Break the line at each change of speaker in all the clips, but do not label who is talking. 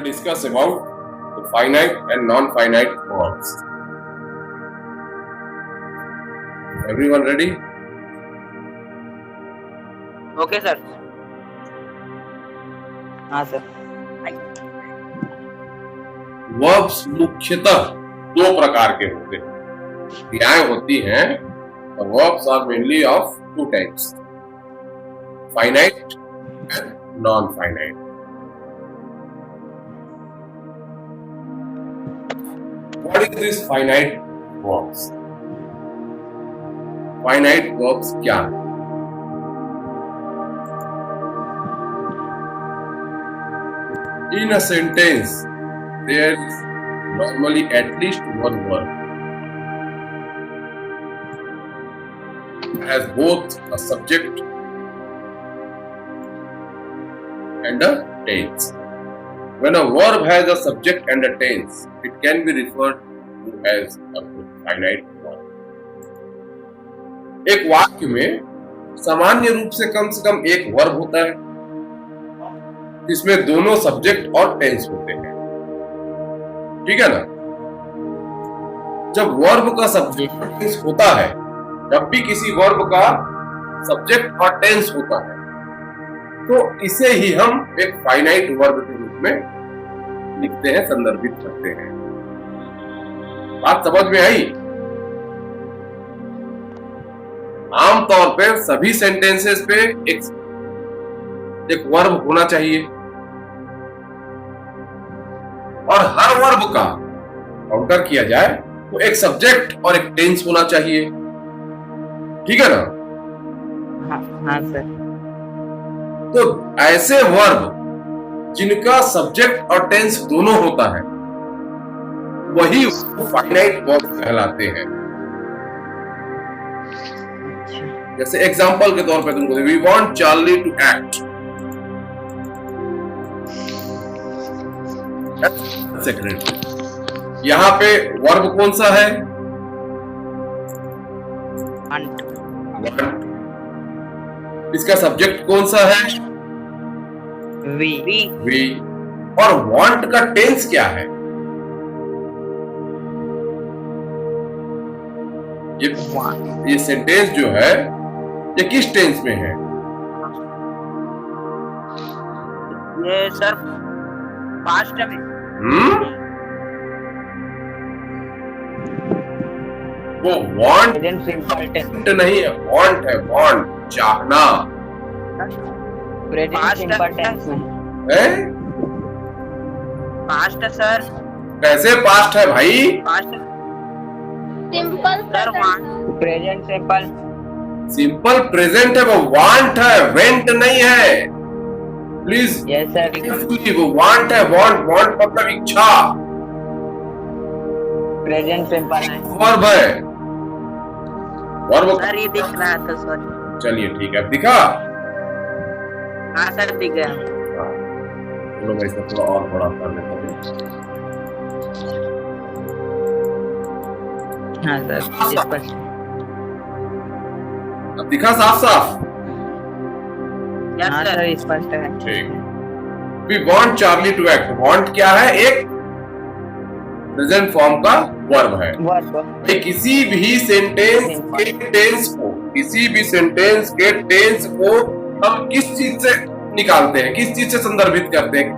discuss about the finite and non-finite verbs. Everyone ready?
Okay sir. हाँ sir.
Verbs मुख्यतः दो प्रकार के होते हैं. क्रियाएं होती हैं. The verbs are mainly of two types: finite and non-finite. What is this finite verbs? Finite verbs क्या है? In a sentence, there is normally at least one verb. It has both a subject and a tense. When a verb has a subject and a tense, it can be referred to as a finite verb. एक वाक्य में सामान्य रूप से कम एक verb होता है जिसमें दोनों सब्जेक्ट और टेंस होते हैं. ठीक है ना? जब वर्ब का सब्जेक्ट और टेंस होता है, जब भी किसी वर्ब का सब्जेक्ट और टेंस होता है, तो इसे ही हम एक फाइनाइट वर्ब के रूप में लिखते हैं, संदर्भित करते हैं. बात समझ में आई? आमतौर पर सभी सेंटेंसेस पे एक वर्ब होना चाहिए और हर वर्ब का काउंटर किया जाए तो एक सब्जेक्ट और एक टेंस होना चाहिए. ठीक है ना?
हाँ सर.
तो ऐसे वर्ब जिनका सब्जेक्ट और टेंस दोनों होता है वही फाइनाइट वर्ब कहलाते हैं. जैसे एग्जांपल के तौर पे तुमको we want Charlie to act. यहाँ पे वर्ब कौन सा है?
want.
इसका सब्जेक्ट कौन सा है?
we.
और वांट का टेंस क्या है? ये सेंटेंस जो है ये किस टेंस में है?
ये सर पास्ट में.
वो वांट
प्रेजेंट
नहीं है, वांट है. वांट चाहना
सिंपल टेंस
है.
Past sir.
कैसे पास्ट है भाई?
Past
simple
sir. Present simple.
Simple present है, वो वांट है, वेंट नहीं है. Please
yes sir.
वो वांट है. वांट मतलब इच्छा.
प्रेजेंट सिंपल है.
वर्ब है. वर्ब
सर ये दिख रहा था सर.
चलिए ठीक है, अब दिखा.
हाँ सर दिख गया.
चलो मैं इसको थोड़ा और बड़ा कर लेता हूँ.
हाँ सर स्पष्ट.
अब दिखा साफ साफ.
हाँ सर स्पष्ट है.
ठीक. We want Charlie to act. Want क्या है? एक प्रेजेंट फॉर्म का वर्ब है.
वर्ब.
किसी भी सेंटेंस के टेंस को हम किस चीज से निकालते हैं, किस चीज से संदर्भित करते हैं?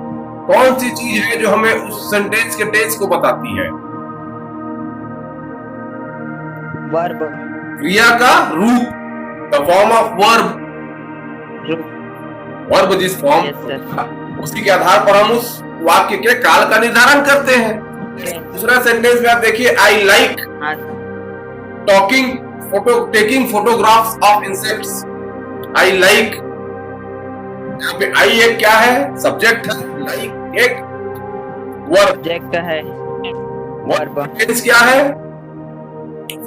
कौन सी चीज है जो हमें उस सेंटेंस के टेंस को बताती है?
वर्ब.
क्रिया का रूप, the form of verb. Verb जिस फॉर्म, उसी के आधार पर हम उस वाक्य के काल का निर्धारण करते हैं. दूसरा सेंटेंस में आप देखिए, I like taking photographs of insects. I like, यहाँ पे आई एक क्या है? सब्जेक्ट है. लाइक एक वर्ब.
सब्जेक्ट है. वर्ब.
टेंस क्या है?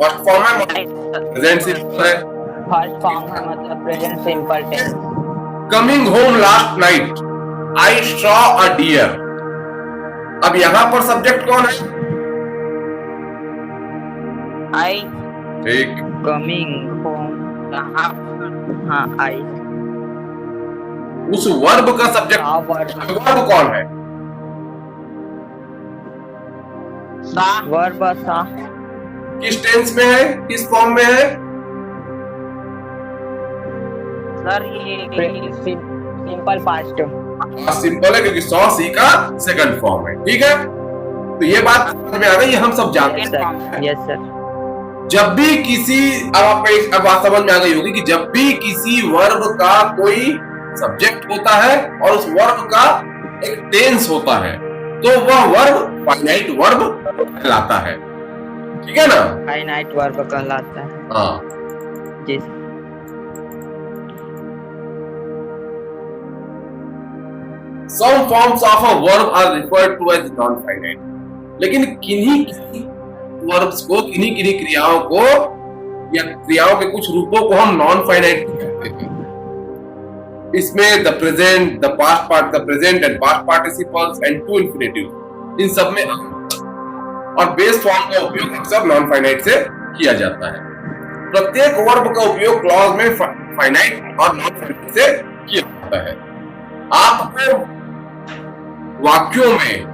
फर्स्ट फॉर्म है, प्रेजेंट सिंपल है.
फर्स्ट फॉर्म है मतलब present simple tense.
Coming home last night I saw a deer. अब यहाँ पर सब्जेक्ट कौन है?
आई.
ठीक.
Coming home. हाँ आई.
उस वर्ब का सब्जेक्ट, वर्ब कौन है?
सा वर्ब सा
किस टेंस में है, किस फॉर्म में है?
सर ये सिंपल पास्ट
सिंपल है क्योंकि सॉ सी का सेकंड फॉर्म है। ठीक है, तो ये बात समझ में आ गई, ये हम सब जानते हैं।
Yes sir.
जब भी किसी, अब बात समझ में आ गई होगी कि जब भी किसी वर्ब का कोई सब्जेक्ट होता है और उस वर्ब का एक टेंस होता है तो वह वर्ब फाइनाइट वर्ब कहलाता है। ठीक है ना?
फाइनाइट वर्ब कहलाता है।
हाँ,
जी sir.
some forms of a verb are referred to as non-finite, लेकिन किन्हीं वर्ब्स को, किन्हीं क्रियाओं को या क्रियाओं के कुछ रूपों को हम नॉन फाइनाइट कहते हैं। इसमें the present, the past part, the present and past participles and to infinitive, इन सब में और बेस फॉर्म का उपयोग अक्सर नॉन फाइनाइट से किया जाता है। प्रत्येक वर्ब का उपयोग क्लॉज में फाइनाइट और नॉन फाइनाइट से किया जाता है। आपको वाक्यों में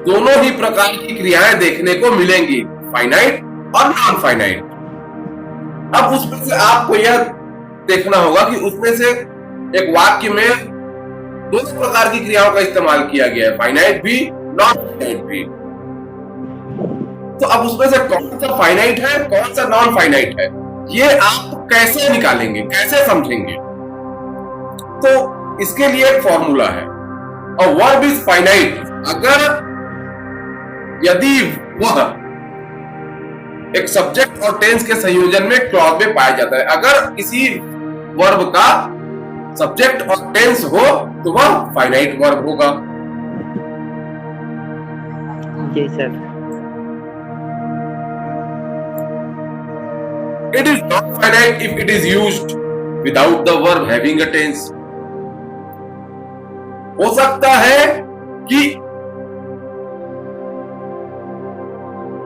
दोनों ही प्रकार की क्रियाएं देखने को मिलेंगी, फाइनाइट और नॉन फाइनाइट। अब उसमें से आपको यह देखना होगा कि उसमें से एक वाक्य में दोनों प्रकार की क्रियाओं का इस्तेमाल किया गया है, फाइनाइट भी नॉन फाइनाइट भी। तो अब उसमें से कौन सा फाइनाइट है, कौन सा नॉन फाइनाइट है, ये आप कैसे निकालेंगे, कैसे समझेंगे? तो इसके लिए एक फॉर्मूला है। और वर्ब इज फाइनाइट अगर यदि वह एक सब्जेक्ट और टेंस के संयोजन में क्लॉज में पाया जाता है। अगर किसी वर्ब का सब्जेक्ट और टेंस हो तो वह फाइनाइट वर्ब होगा।
जी sir.
It is not finite if it is used without the verb having a tense. हो सकता है कि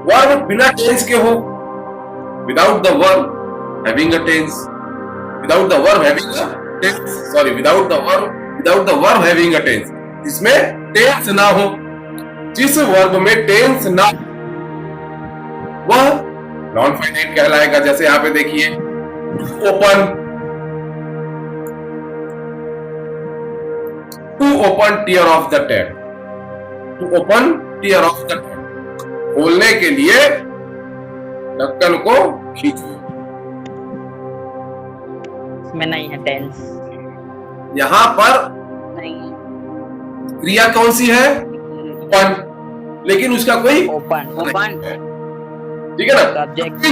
वर्ब बिना टेंस के हो, without the verb having a tense, without the verb having a tense, sorry, without the verb having a tense, जिसमें tense ना हो। जिस वर्ब में टेंस ना वह नॉन फाइनाइट कहलाएगा। जैसे यहां पे देखिए, to open tear off the tap, to open tear off the tap, खोलने के लिए ढक्कन को खींचो।
इसमें नहीं है टेंस,
यहां पर
नहीं
क्रिया कौन सी है? ओपन, लेकिन उसका कोई
ओपन ओपन
ठीक है ना?
सब्जेक्ट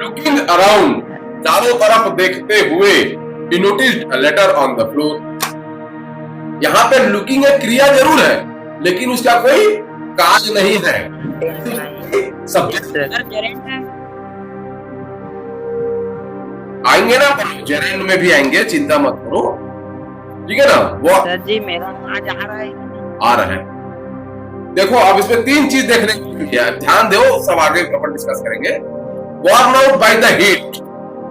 लुकिंग अराउंड, चारों तरफ देखते हुए, he noticed a letter on the floor। यहाँ पे लुकिंग एक क्रिया जरूर है लेकिन उसका कोई काज नहीं है, सब्जेक्ट आएंगे ना, जेरेंड में भी आएंगे, चिंता मत करो। ठीक है ना? वो
सर जी मेरा आज आ रहा है,
आ रहा है। देखो अब इसमें तीन चीज देखने को मिली है, ध्यान दो, सब आगे अपन डिस्कस करेंगे। Worn out by the heat,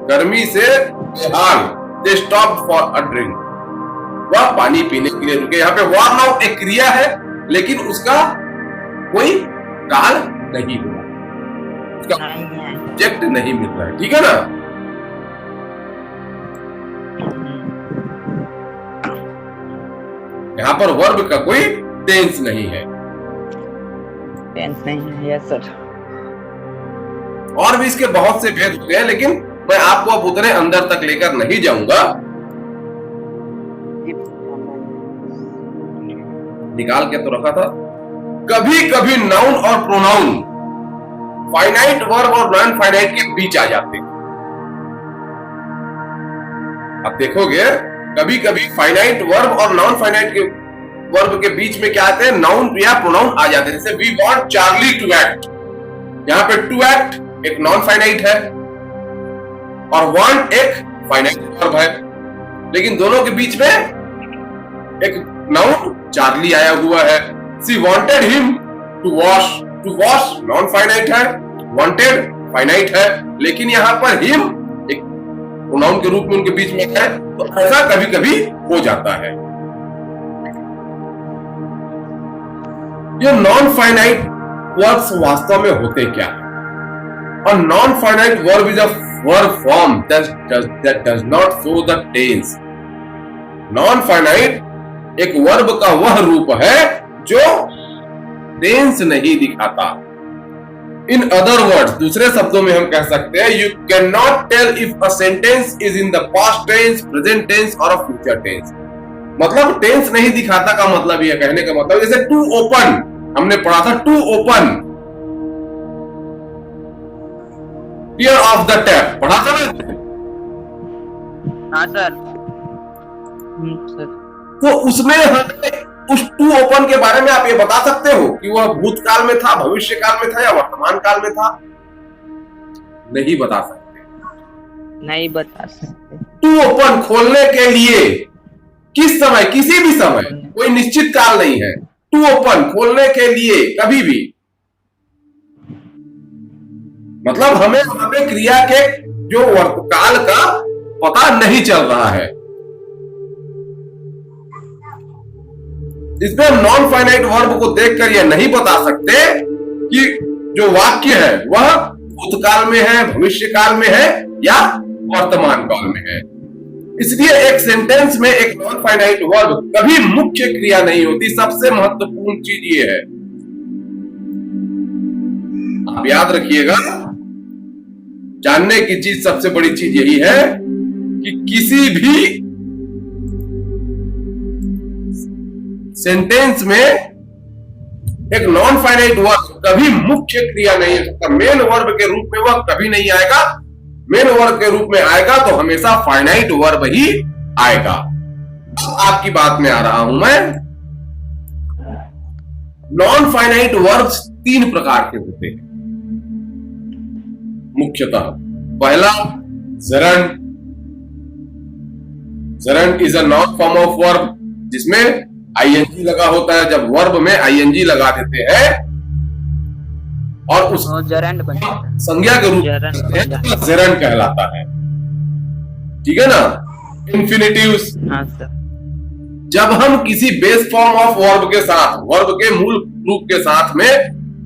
गर्मी से बेहाल, they stopped for a drink, वह पानी पीने के लिए रुके। यहाँ पे worn out एक क्रिया है लेकिन उसका कोई काल नहीं हुआ, उसका ऑब्जेक्ट नहीं मिल रहा है। ठीक है ना? यहाँ पर वर्ब का कोई टेंस नहीं है,
टेंस नहीं है। Yes sir.
और भी इसके बहुत से भेद होते हैं लेकिन मैं आपको अब उतने अंदर तक लेकर नहीं जाऊंगा, निकाल के तो रखा था। कभी कभी नाउन और प्रोनाउन फाइनाइट वर्ब और नॉन फाइनाइट के बीच आ जाते हैं। अब देखोगे कभी कभी फाइनाइट वर्ब और नॉन फाइनाइट के वर्ब के बीच में क्या आते हैं? नाउन या प्रोनाउन आ जाते हैं। जैसे we want Charlie to act, यहाँ पे टू एक्ट एक नॉन फाइनाइट है और वांट एक फाइनाइट वर्ब है, लेकिन दोनों के बीच में एक नाउन चार्ली आया हुआ है। She wanted him to wash non finite है, वांटेड फाइनाइट है, लेकिन यहाँ पर हिम एक प्रोनाउन के रूप में उनके बीच में है। तो ऐसा कभी कभी हो जाता है। ये नॉन फाइनाइट वर्ब्स वास्तव में होते क्या है? A non-finite verb is a verb form that does not show the tense. Non-finite एक वर्ब का वह रूप है जो टेंस नहीं दिखाता। In other words, दूसरे शब्दों में हम कह सकते हैं you cannot tell if a sentence is in the past tense, present tense or a future tense. मतलब टेंस नहीं दिखाता का मतलब यह कहने का मतलब जैसे टू ओपन हमने पढ़ा था, to open Tear off the tap पढ़ा था ना?
हाँ सर। सर
तो उसमें हमें उस टू ओपन के बारे में आप ये बता सकते हो कि वह भूतकाल में था, भविष्य काल में था या वर्तमान काल में था? नहीं बता सकते।
नहीं बता सकते।
टू ओपन खोलने के लिए किस समय, किसी भी समय, कोई निश्चित काल नहीं है। टू ओपन खोलने के लिए कभी भी, मतलब हमें क्रिया के जो काल का पता नहीं चल रहा है। इसमें हम नॉन फाइनाइट वर्ब को देखकर यह नहीं बता सकते कि जो वाक्य है वह भूतकाल में है, भविष्य काल में है या वर्तमान काल में है। इसलिए एक सेंटेंस में एक नॉन फाइनाइट वर्ब कभी मुख्य क्रिया नहीं होती। सबसे महत्वपूर्ण चीज ये है, आप याद रखिएगा, जानने की चीज सबसे बड़ी चीज यही है कि किसी भी सेंटेंस में एक नॉन फाइनाइट वर्ब कभी मुख्य क्रिया नहीं हो सकता। मेन वर्ब के रूप में वह कभी नहीं आएगा। मेन वर्ब के रूप में आएगा तो हमेशा फाइनाइट वर्ब ही आएगा। आपकी बात में आ रहा हूं मैं। नॉन फाइनाइट वर्ब्स तीन प्रकार के होते हैं मुख्यतः। पहला gerund. Gerund is a non form of verb जिसमें आईएनजी लगा होता है। जब वर्ब में आईएनजी लगा देते हैं और उस
जरंड बनता है,
संज्ञा के रूप में जरंड कहलाता है। ठीक है ना। इंफिनिटिव्स।
हाँ सर।
जब हम किसी बेस फॉर्म ऑफ वर्ब के साथ, वर्ब के मूल रूप के साथ में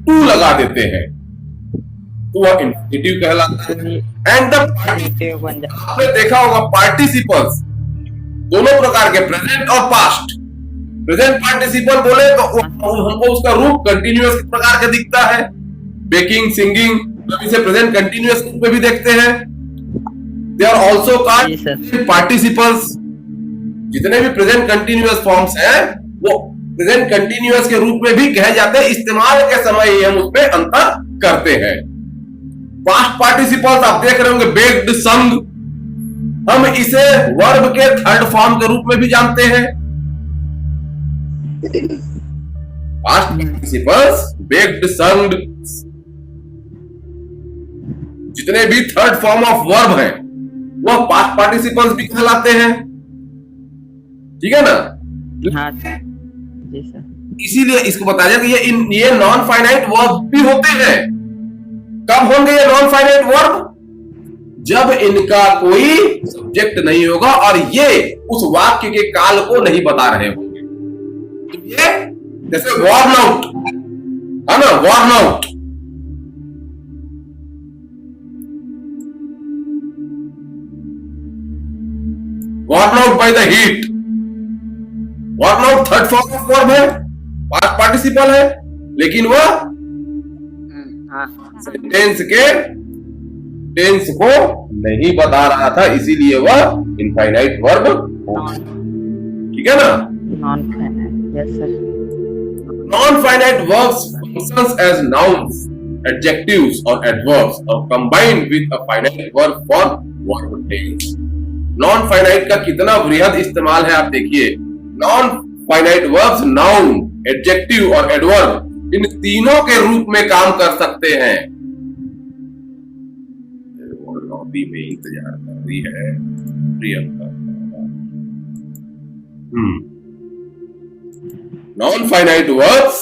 टू लगा देते हैं तो वह इंफिनिटिव कहलाता है। एंड द आपने देखा होगा पार्टिसिपल्स दोनों प्रकार के, प्रेजेंट और पास्ट। प्रेजेंट पार्टिसिपल बोले तो हमको उसका रूप कंटिन्यूअस प्रकार का दिखता है। बेकिंग, सिंगिंग, हम इसे प्रेजेंट कंटिन्यूअस रूप में भी देखते हैं। They are also called participles. जितने भी प्रेजेंट कंटिन्यूअस फॉर्म्स हैं वो प्रेजेंट कंटिन्यूअस के रूप में भी कहे जाते हैं। इस्तेमाल के समय ही हम उसमें अंतर करते हैं। पास्ट पार्टिसिपल्स आप देख रहे होंगे, बेक्ड, संग, हम इसे वर्ब के थर्ड फॉर्म के रूप में भी जानते हैं। पास्ट पार्टिसिपल्स, बेक्ड, संग, जितने भी थर्ड फॉर्म ऑफ वर्ब हैं वह पास्ट पार्टिसिपल्स भी कहलाते हैं। ठीक है ना।
हाँ सर। जी सर।
इसीलिए इसको बताया कि ये नॉन फाइनाइट वर्ब भी होते हैं। कब होंगे ये नॉन फाइनाइट वर्ब? जब इनका कोई सब्जेक्ट नहीं होगा और ये उस वाक्य के काल को नहीं बता रहे होंगे। तो ये जैसे वॉर्न आउट है ना, worn out. Worn out by the heat. Worn out third form of verb है, पास्ट पार्टिसिपल है, लेकिन वह सेंटेंस के टेंस को नहीं बता रहा था, इसीलिए वह इनफाइनाइट वर्ब होगा। ठीक है ना।
Non finite. Yes sir.
Non finite verbs functions as nouns, adjectives और एडवर्ब्स और combined with a finite verb for verb tense. Non finite का कितना वृहद इस्तेमाल है आप देखिए। Non finite verbs noun, adjective और एडवर्ब इन तीनों के रूप में काम कर सकते हैं। लॉबी में इंतजार कर रही है Priyanka. Non finite verbs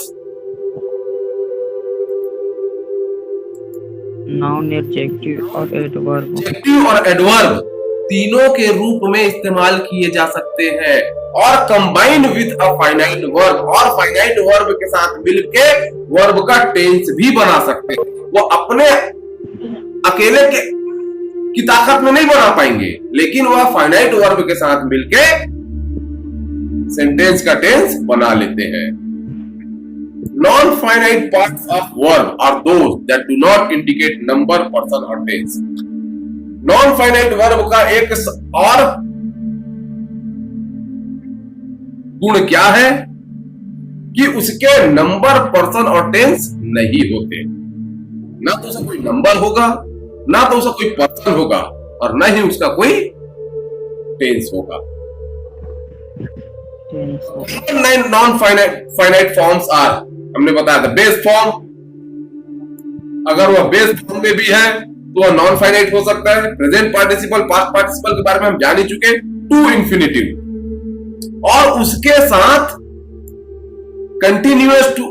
noun, adjective और एडवर्ब।
एडजेक्टिव और एडवर्ब तीनों के रूप में इस्तेमाल किए जा सकते हैं और combine with a finite verb, और फाइनाइट वर्ब के साथ मिलके वर्ब का टेंस भी बना सकते हैं। वो अपने अकेले की ताकत में नहीं बना पाएंगे, लेकिन वह फाइनाइट वर्ब के साथ मिलके सेंटेंस का टेंस बना लेते हैं। Non finite parts of verb are those that do not indicate number, person और टेंस। नॉन फाइनाइट वर्ब का एक और गुण क्या है कि उसके नंबर, पर्सन और टेंस नहीं होते। ना तो उसका कोई नंबर होगा, ना तो उसका कोई पर्सन होगा, और ना ही उसका कोई टेंस होगा। नॉन फाइनाइट फॉर्म्स आर, हमने बताया था बेस फॉर्म, अगर वह बेस फॉर्म में भी है तो वह नॉन फाइनाइट हो सकता है। प्रेजेंट पार्टिसिपल, पास्ट पार्टिसिपल के बारे में हम जान ही चुके। टू इन्फिनिटिव और उसके साथ continuous to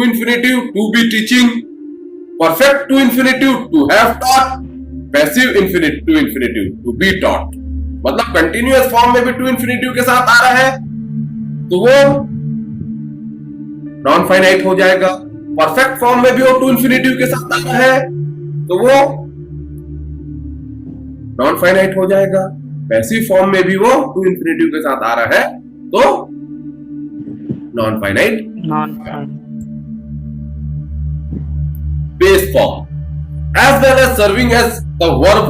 infinitive, to be teaching, perfect to infinitive, to have taught, passive infinitive to infinitive, to be taught. मतलब कंटिन्यूअस फॉर्म में भी टू इन्फिनिटिव के साथ आ रहा है तो वो नॉन फाइनाइट हो जाएगा। परफेक्ट फॉर्म में भी वो टू इन्फिनिटिव के साथ आ रहा है तो वो नॉन फाइनाइट हो जाएगा। पैसिव फॉर्म में भी वो टू इन्फिनिटिव के साथ आ रहा है तो non finite. Base form as well as serving as the verb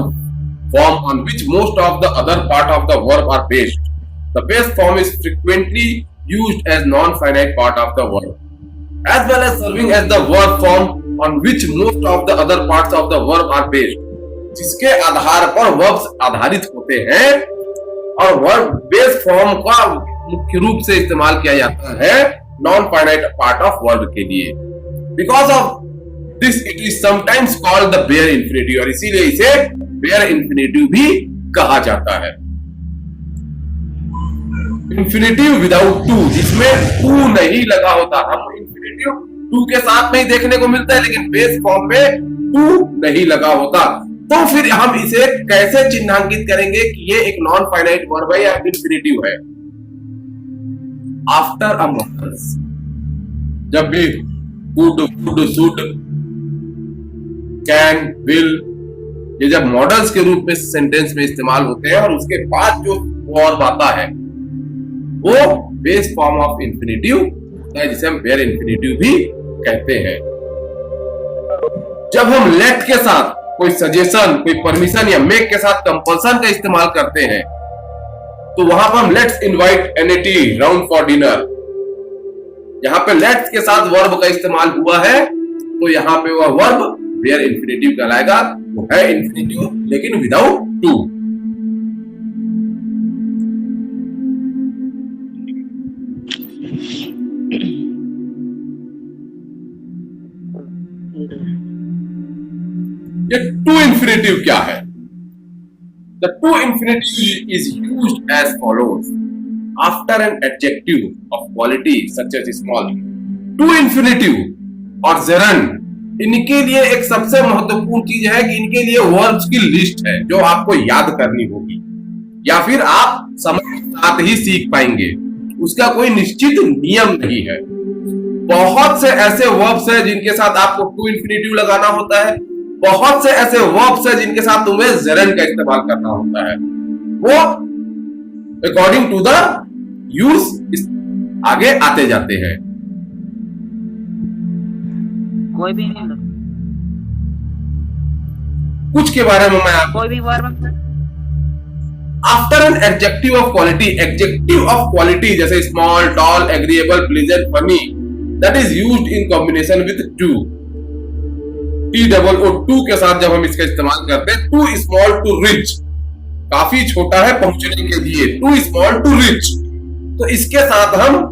form on which most of the other part of the verb are based. The base form is frequently used as non-finite part of the verb, as well as serving as the verb form on which most of the other parts of the verb are based. जिसके आधार पर verbs आधारित होते हैं और verb base form का मुख्य रूप से इस्तेमाल किया जाता है non-finite part of verb के लिए। Because of this it is sometimes called the bare infinitive, और इसीलिए इसे bare infinitive भी कहा जाता है। इंफिनिटिव विदाउट टू, जिसमें टू नहीं लगा होता। हम इंफिनिटिव टू के साथ में ही देखने को मिलता है, लेकिन बेस फॉर्म में टू नहीं लगा होता। तो फिर हम इसे कैसे चिन्हांकित करेंगे कि ये एक नॉन फाइनाइट वर्ब है या इंफिनिटिव है? आफ्टर अ मॉडल्स, जब भी could, would, should, can, will, ये जब मॉडल्स के रूप में सेंटेंस में इस्तेमाल होते हैं और उसके बाद जो वर्ब आता है वो बेस फॉर्म ऑफ इंफिनिटिव होता है, जिसे हम बेयर इंफिनिटिव भी कहते हैं। जब हम लेट के साथ कोई सजेशन, कोई परमिशन या मेक के साथ कंपल्सन का इस्तेमाल करते हैं तो वहां पर हम let's invite NAT round for dinner, यहां पे लेट्स के साथ वर्ब का इस्तेमाल हुआ है तो यहां पे वह वर्ब बेयर इंफिनिटिव कहलाएगा। वो है इंफिनिटिव लेकिन विदाउट टू। ये टू इन्फिनिटिव क्या है? The to infinitive is used as follows after an adjective of quality such as small. To infinitive और gerund इनके लिए एक सबसे महत्वपूर्ण चीज है कि इनके लिए वर्ब्स की लिस्ट है जो आपको याद करनी होगी या फिर आप समय के साथ ही सीख पाएंगे। उसका कोई निश्चित नियम नहीं है। बहुत से ऐसे वर्ब्स हैं जिनके साथ आपको टू इन्फिनिटिव लगाना होता है, बहुत से ऐसे वर्ब्स हैं जिनके साथ तुम्हें जेरंड का इस्तेमाल करना होता है। वो अकॉर्डिंग टू द यूज आगे आते जाते हैं।
कोई भी नहीं,
कुछ के बारे में मैं आपको,
कोई भी verb
after an adjective of quality, adjective of quality जैसे small, tall, agreeable, pleasant, funny, that is used in combination with too. TOO too के साथ जब हम इसका इस्तेमाल करते हैं, टू स्मॉल टू रिच, काफी छोटा है पहुंचने के लिए, टू स्मॉल टू रिच, तो इसके साथ हम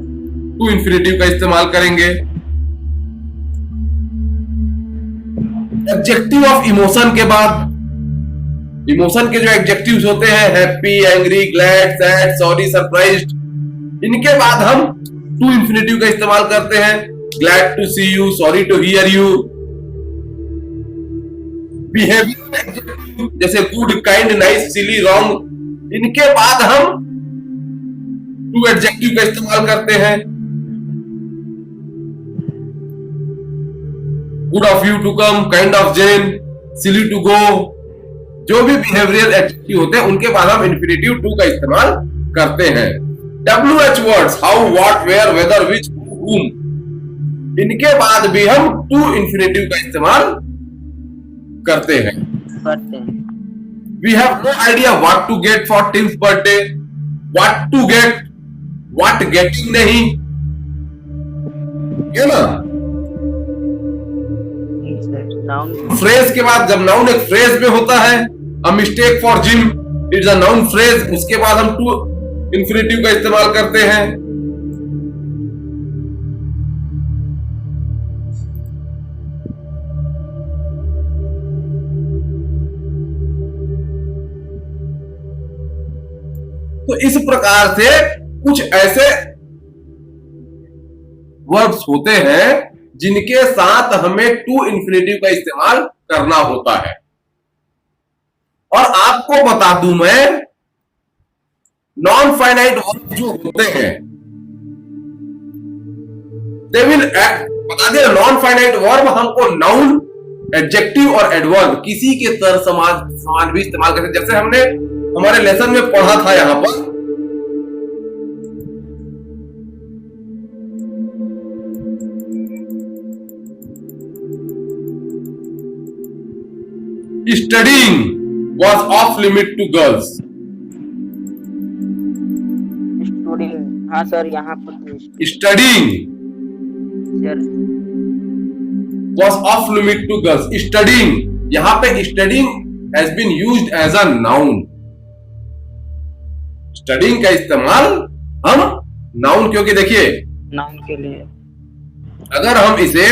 टू इन्फिनिटिव का इस्तेमाल करेंगे। एडजेक्टिव ऑफ इमोशन के बाद, इमोशन के जो एडजेक्टिव्स होते हैं happy, angry, glad, sad, sorry, surprised, इनके बाद हम टू इन्फिनिटिव का इस्तेमाल करते हैं। Glad to see you, sorry to hear you. Behaviour जैसे good, kind, nice, silly, wrong, इनके बाद हम टू एडजेक्टिव का इस्तेमाल करते हैं। Good of you to come, kind of Jen, silly to go, जो भी बिहेवियरल एडजेक्टिव होते हैं उनके बाद हम इंफिनिटिव टू का इस्तेमाल करते हैं। WH words, how, what, where, whether, which, whom, इनके बाद भी हम टू इंफिनिटिव का इस्तेमाल करते हैं। We have no idea what to get for Tim's birthday. What to get, what getting नहीं, है ना।
नाउन
फ्रेज के बाद जब नाउन एक फ्रेज में होता है, a mistake for Jim, it's a noun phrase, उसके बाद हम टू इंफिनिटिव का इस्तेमाल करते हैं। तो इस प्रकार से कुछ ऐसे वर्ब्स होते हैं जिनके साथ हमें टू इंफिनिटिव का इस्तेमाल करना होता है। और आपको बता दूं मैं, नॉन फाइनाइट वर्ब जो होते हैं दे विल बता दे, नॉन फाइनाइट वर्ब हमको नाउन, एडजेक्टिव और एडवर्ब किसी के तरह समान भी इस्तेमाल करते हैं। जैसे हमने हमारे लेसन में पढ़ा था यहां पर studying was off limit to girls.
Studding, हाँ सर यहाँ पर
Studying
sir
was off limit to girls. Studying, यहाँ पे studying has been used as a noun. Studying का इस्तेमाल हम noun, क्योंकि देखिए
नाउन के लिए
अगर हम इसे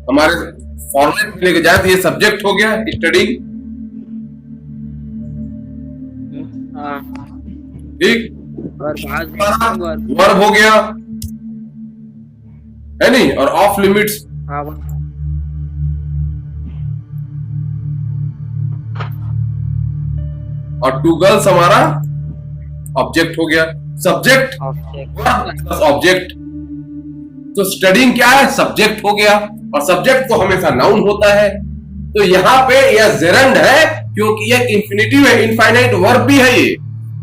हमारे फॉर्मेट में लेके जाए तो ये सब्जेक्ट हो गया स्टडीइंग,
हाँ,
ठीक,
और बाद
वर्ब हो गया है नहीं, और ऑफ लिमिट्स
हाँ
और टू गर्ल्स हमारा ऑब्जेक्ट हो गया। सब्जेक्ट
ऑब्जेक्ट
ऑब्जेक्ट, तो स्टडीइंग क्या है, सब्जेक्ट हो गया, और सब्जेक्ट तो हमेशा नाउन होता है। तो यहाँ पे यह जेरंड है क्योंकि यह इंफिनिटिव है, इनफाइनाइट वर्ब भी है ये,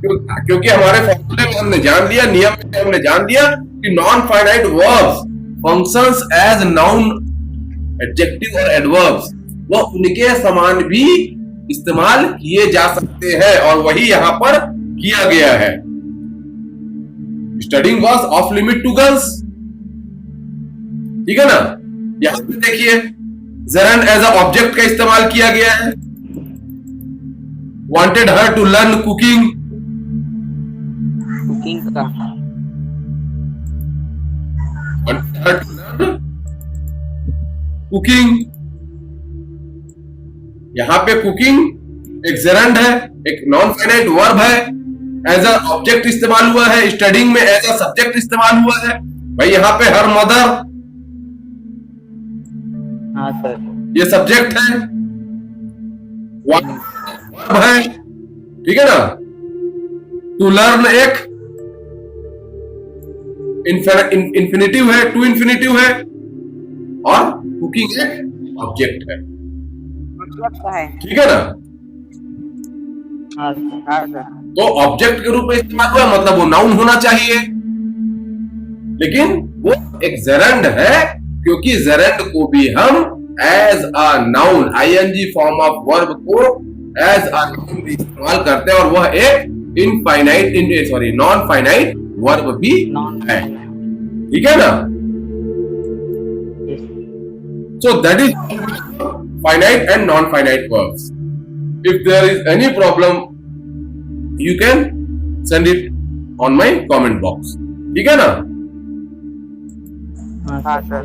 क्योंकि हमारे फॉर्मूले में हमने जान लिया, नियम में हमने जान लिया कि non finite verbs functions as noun, adjective और एडवर्ब्स, वह उनके समान भी इस्तेमाल किए जा सकते हैं, और वही यहां पर किया गया है। Studying was off limit to girls, ठीक है ना। यहां पे देखिए जेरंड एज अ ऑब्जेक्ट का इस्तेमाल किया गया है। Wanted her to learn cooking,
cooking का
wanted her to learn cooking, यहां पे कुकिंग एक जेरंड है, एक नॉन फाइनाइट वर्ब है, एज अ ऑब्जेक्ट इस्तेमाल हुआ है। स्टडीइंग में एज अ सब्जेक्ट इस्तेमाल हुआ है। भाई यहाँ पे हर मदर,
हाँ सर,
ये सब्जेक्ट है, वर्ब है, ठीक है ना। टू लर्न एक इंफिनिटिव है, टू इंफिनिटिव है, और कुकिंग एक ऑब्जेक्ट है, ठीक है ना।
हाँ सर,
तो ऑब्जेक्ट के रूप में इस्तेमाल हुआ, मतलब वो नाउन होना चाहिए, लेकिन वो एक जेरंड है क्योंकि जेरंड को भी हम as a noun, ING form of verb को एज अ नाउन भी इस्तेमाल करते हैं, और वह एक नॉन फाइनाइट वर्ब भी है, ठीक है ना। So that is finite and non-finite verbs. If there is any problem, you can send it on my comment box. ठीक है ना?
हाँ सर।